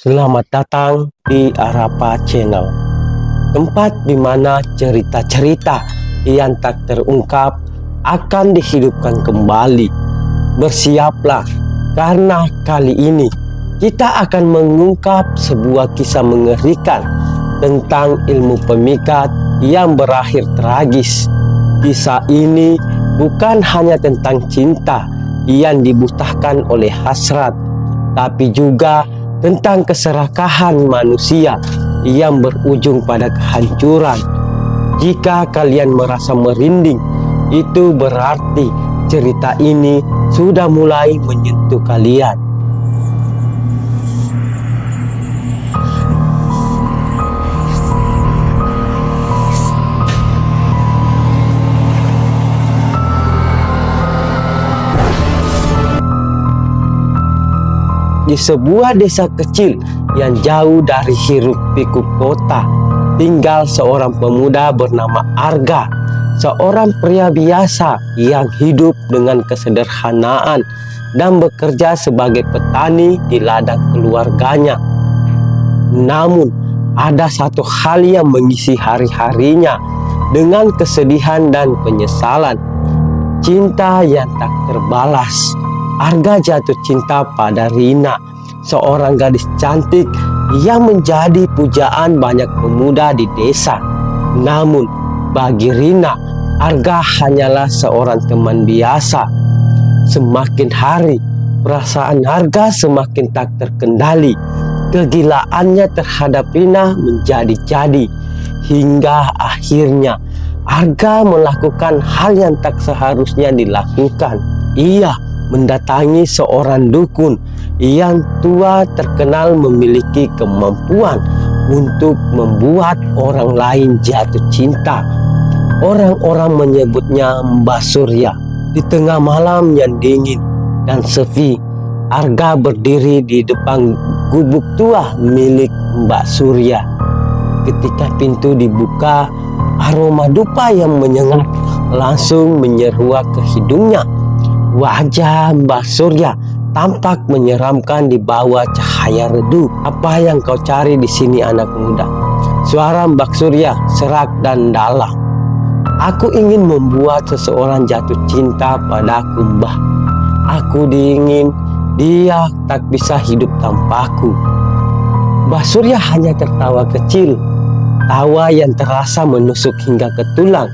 Selamat datang di Arapa Channel, tempat di mana cerita-cerita yang tak terungkap akan dihidupkan kembali. Bersiaplah, karena kali ini kita akan mengungkap sebuah kisah mengerikan tentang ilmu pemikat yang berakhir tragis. Kisah ini bukan hanya tentang cinta yang dibutahkan oleh hasrat, tapi juga tentang keserakahan manusia yang berujung pada kehancuran. Jika kalian merasa merinding, itu berarti cerita ini sudah mulai menyentuh kalian. Di sebuah desa kecil yang jauh dari hiruk-pikuk kota, tinggal seorang pemuda bernama Arga, seorang pria biasa yang hidup dengan kesederhanaan dan bekerja sebagai petani di ladang keluarganya. Namun, ada satu hal yang mengisi hari-harinya dengan kesedihan dan penyesalan: cinta yang tak terbalas. Arga jatuh cinta pada Rina, seorang gadis cantik yang menjadi pujaan banyak pemuda di desa. Namun, bagi Rina, Arga hanyalah seorang teman biasa. Semakin hari, perasaan Arga semakin tak terkendali. Kegilaannya terhadap Rina menjadi-jadi, hingga akhirnya Arga melakukan hal yang tak seharusnya dilakukan. Ia mendatangi seorang dukun yang tua terkenal memiliki kemampuan untuk membuat orang lain jatuh cinta. Orang-orang menyebutnya Mbak Surya. Di tengah malam yang dingin dan sepi, Arga berdiri di depan gubuk tua milik Mbak Surya. Ketika pintu dibuka, aroma dupa yang menyengat langsung menyeruak ke hidungnya. Wajah Mbak Surya tampak menyeramkan di bawah cahaya redup. "Apa yang kau cari di sini, anak muda?" Suara Mbak Surya serak dan dalam. "Aku ingin membuat seseorang jatuh cinta padaku, Mbah. Aku ingin dia tak bisa hidup tanpaku." Mbak Surya hanya tertawa kecil, tawa yang terasa menusuk hingga ke tulang.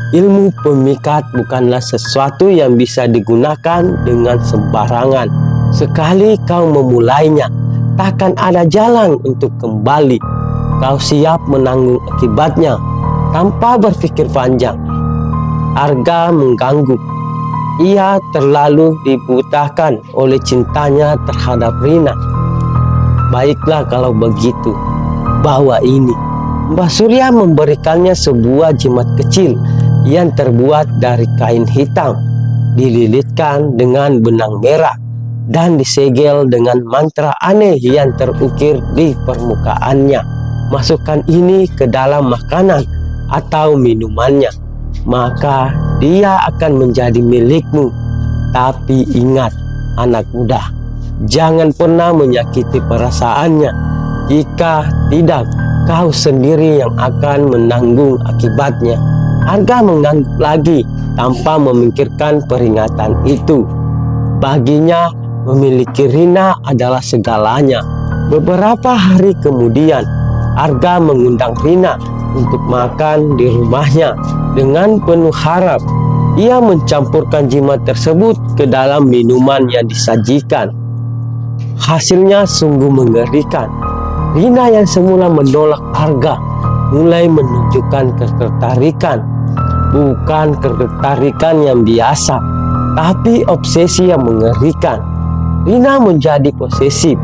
Ilmu pemikat bukanlah sesuatu yang bisa digunakan dengan sembarangan. Sekali kau memulainya, takkan ada jalan untuk kembali. Kau siap menanggung akibatnya. Tanpa berpikir panjang, Arga mengganggu. Ia terlalu dibutakan oleh cintanya terhadap Rina. "Baiklah kalau begitu, bawa ini." Mbak Surya memberikannya sebuah jimat kecil yang terbuat dari kain hitam, dililitkan dengan benang merah, dan disegel dengan mantra aneh yang terukir di permukaannya. "Masukkan ini ke dalam makanan atau minumannya, maka dia akan menjadi milikmu. Tapi ingat, anak muda, jangan pernah menyakiti perasaannya. Jika tidak, kau sendiri yang akan menanggung akibatnya." Arga mengangguk lagi tanpa memikirkan peringatan itu. Baginya, memiliki Rina adalah segalanya. Beberapa hari kemudian, Arga mengundang Rina untuk makan di rumahnya. Dengan penuh harap, ia mencampurkan jimat tersebut ke dalam minuman yang disajikan. Hasilnya sungguh mengerikan. Rina yang semula menolak Arga mulai menunjukkan ketertarikan. Bukan ketertarikan yang biasa, tapi obsesi yang mengerikan. Rina menjadi posesif.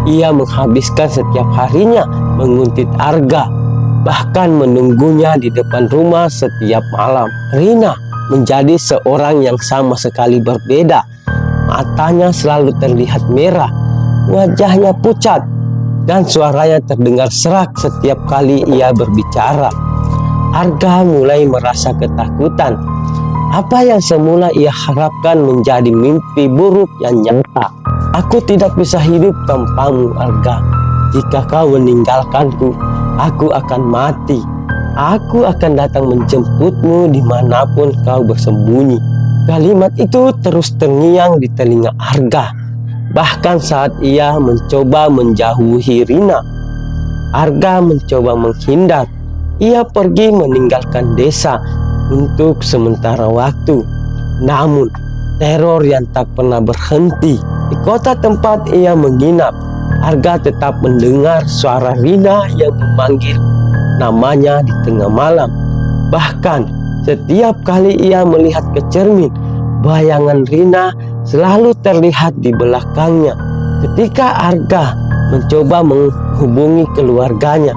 Ia menghabiskan setiap harinya menguntit Arga, bahkan menunggunya di depan rumah setiap malam. Rina menjadi seorang yang sama sekali berbeda. Matanya selalu terlihat merah, wajahnya pucat, dan suaranya terdengar serak setiap kali ia berbicara. Arga mulai merasa ketakutan. Apa yang semula ia harapkan menjadi mimpi buruk yang nyata. "Aku tidak bisa hidup tanpamu, Arga. jika kau meninggalkanku, aku akan mati. Aku akan datang menjemputmu dimanapun kau bersembunyi." Kalimat itu terus terngiang di telinga Arga. Bahkan saat ia mencoba menjauhi Rina, Arga mencoba menghindar. Ia pergi meninggalkan desa untuk sementara waktu. Namun, teror yang tak pernah berhenti. Di kota tempat ia menginap, Arga tetap mendengar suara Rina yang memanggil namanya di tengah malam. Bahkan setiap kali ia melihat ke cermin, bayangan Rina selalu terlihat di belakangnya. Ketika Arga mencoba menghubungi keluarganya,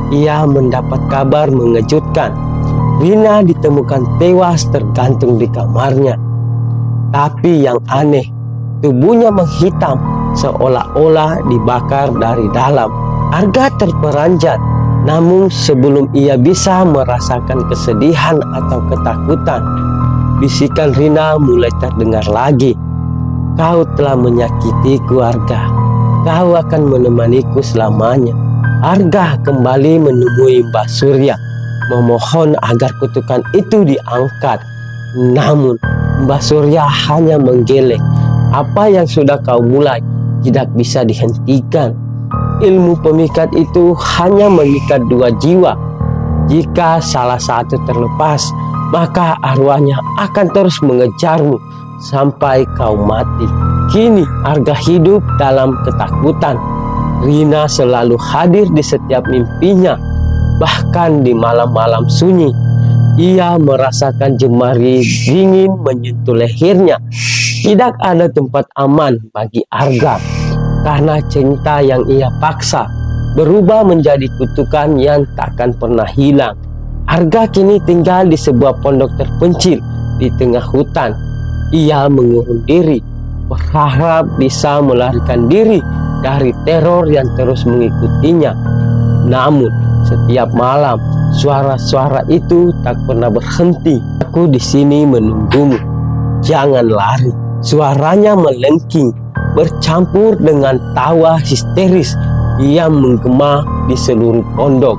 ia mendapat kabar mengejutkan. Rina ditemukan tewas tergantung di kamarnya. Tapi yang aneh, tubuhnya menghitam seolah-olah dibakar dari dalam. Arga terperanjat. Namun sebelum ia bisa merasakan kesedihan atau ketakutan, bisikan Rina mulai terdengar lagi. "Kau telah menyakitiku, Arga. Kau akan menemaniku selamanya." Arga kembali menemui Mbak Surya, memohon agar kutukan itu diangkat. Namun Mbak Surya hanya menggeleng. "Apa yang sudah kau mulai tidak bisa dihentikan. Ilmu pemikat itu hanya mengikat dua jiwa. Jika salah satu terlepas, maka arwahnya akan terus mengejarmu sampai kau mati." Kini Arga hidup dalam ketakutan. Rina selalu hadir di setiap mimpinya. Bahkan di malam-malam sunyi, ia merasakan jemari dingin menyentuh lehernya. Tidak ada tempat aman bagi Arga, karena cinta yang ia paksa berubah menjadi kutukan yang takkan pernah hilang. Arga kini tinggal di sebuah pondok terpencil di tengah hutan. Ia mengurung diri, berharap bisa melarikan diri dari teror yang terus mengikutinya. Namun setiap malam suara-suara itu tak pernah berhenti. "Aku di sini menunggumu. Jangan lari." Suaranya melengking, bercampur dengan tawa histeris yang menggema di seluruh pondok.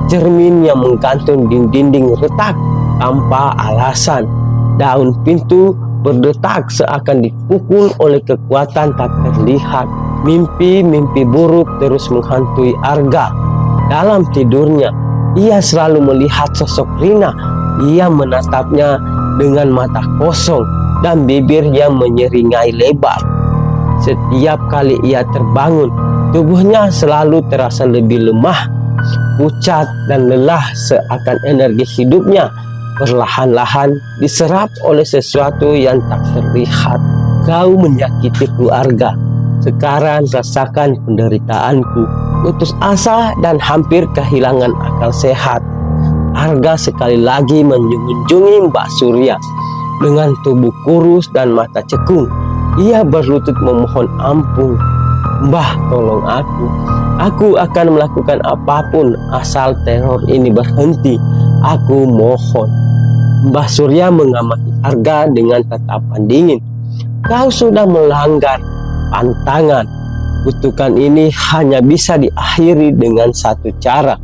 Cermin yang menggantung di dinding retak tanpa alasan. Daun pintu berdetak seakan dipukul oleh kekuatan tak terlihat. Mimpi-mimpi buruk terus menghantui Arga. Dalam tidurnya, ia selalu melihat sosok Rina. Ia menatapnya dengan mata kosong dan bibir yang menyeringai lebar. Setiap kali ia terbangun, tubuhnya selalu terasa lebih lemah, pucat dan lelah, seakan energi hidupnya perlahan-lahan diserap oleh sesuatu yang tak terlihat. "Kau menyakitiku, Arga. Sekarang rasakan penderitaanku." Putus asa dan hampir kehilangan akal sehat, Arga sekali lagi mengunjungi Mbak Surya. Dengan tubuh kurus dan mata cekung, ia berlutut memohon ampun. "Mbah, tolong aku. Aku akan melakukan apapun asal teror ini berhenti. Aku mohon." Mbah Surya mengamati Arga dengan tatapan dingin. "Kau sudah melanggar pantangan. Kutukan ini hanya bisa diakhiri dengan satu cara.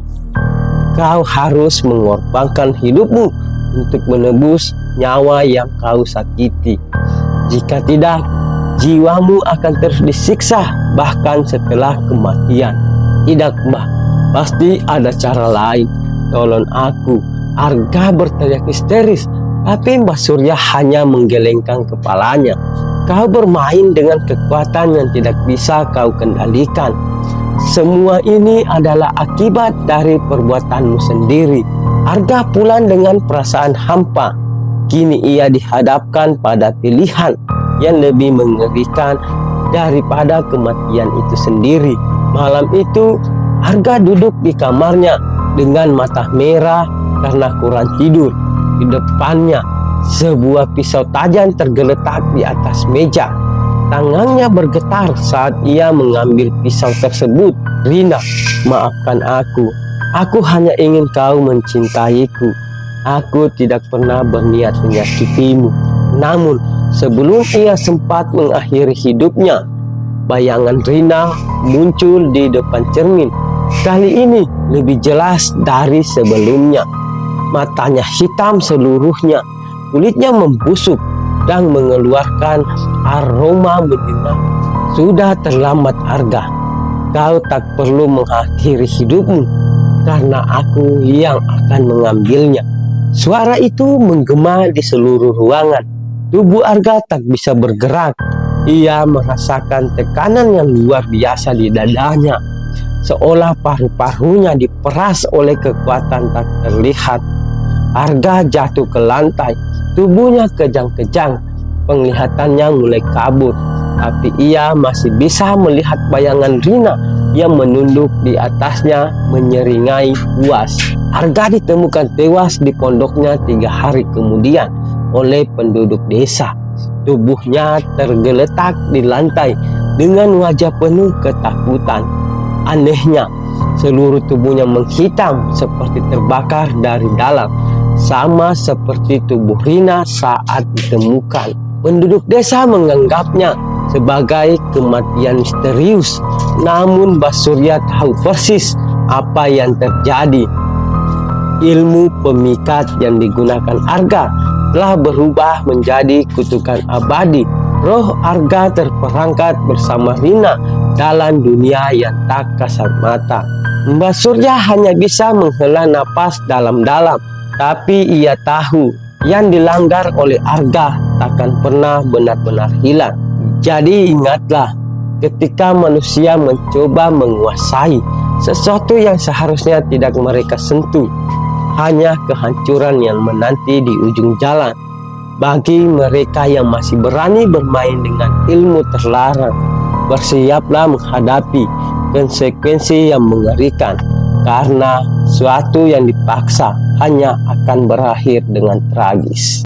Kau harus mengorbankan hidupmu untuk menebus nyawa yang kau sakiti. Jika tidak, jiwamu akan terus disiksa bahkan setelah kematian." "Tidak, Mbah. Pasti ada cara lain. Tolong aku." Arga berteriak histeris, tapi Mbah Surya hanya menggelengkan kepalanya. "Kau bermain dengan kekuatan yang tidak bisa kau kendalikan. Semua ini adalah akibat dari perbuatanmu sendiri." Arga pulang dengan perasaan hampa. Kini ia dihadapkan pada pilihan yang lebih mengerikan daripada kematian itu sendiri. Malam itu, Arga duduk di kamarnya dengan mata merah karena kurang tidur. Di depannya, sebuah pisau tajam tergeletak di atas meja. Tangannya bergetar saat ia mengambil pisau tersebut. "Rina, maafkan aku. Aku hanya ingin kau mencintaiku. Aku tidak pernah berniat menyakitimu." Namun sebelum ia sempat mengakhiri hidupnya, bayangan Rina muncul di depan cermin. Kali ini lebih jelas dari sebelumnya. Matanya hitam seluruhnya, kulitnya membusuk dan mengeluarkan aroma menyengat. Sudah terlambat, Arga. Kau tak perlu mengakhiri hidupmu, karena aku yang akan mengambilnya. Suara itu menggema di seluruh ruangan. Tubuh Arga tak bisa bergerak. Ia merasakan tekanan yang luar biasa di dadanya, seolah paru-parunya diperas oleh kekuatan tak terlihat. Arga jatuh ke lantai, tubuhnya kejang-kejang, penglihatannya mulai kabur. Tapi ia masih bisa melihat bayangan Rina yang menunduk di atasnya menyeringai puas. Arga ditemukan tewas di pondoknya 3 hari kemudian oleh penduduk desa. Tubuhnya tergeletak di lantai dengan wajah penuh ketakutan. Anehnya, seluruh tubuhnya menghitam seperti terbakar dari dalam, sama seperti tubuh Rina saat ditemukan. Penduduk desa menganggapnya sebagai kematian misterius, namun Mbah Surya tahu persis apa yang terjadi. Ilmu pemikat yang digunakan Arga telah berubah menjadi kutukan abadi. Roh Arga terperangkap bersama Rina dalam dunia yang tak kasat mata. Mbah Surya hanya bisa menghela napas dalam-dalam, tapi ia tahu yang dilanggar oleh Arga takkan pernah benar-benar hilang. Jadi ingatlah, ketika manusia mencoba menguasai sesuatu yang seharusnya tidak mereka sentuh, hanya kehancuran yang menanti di ujung jalan. Bagi mereka yang masih berani bermain dengan ilmu terlarang, bersiaplah menghadapi konsekuensi yang mengerikan, karena suatu yang dipaksa hanya akan berakhir dengan tragis.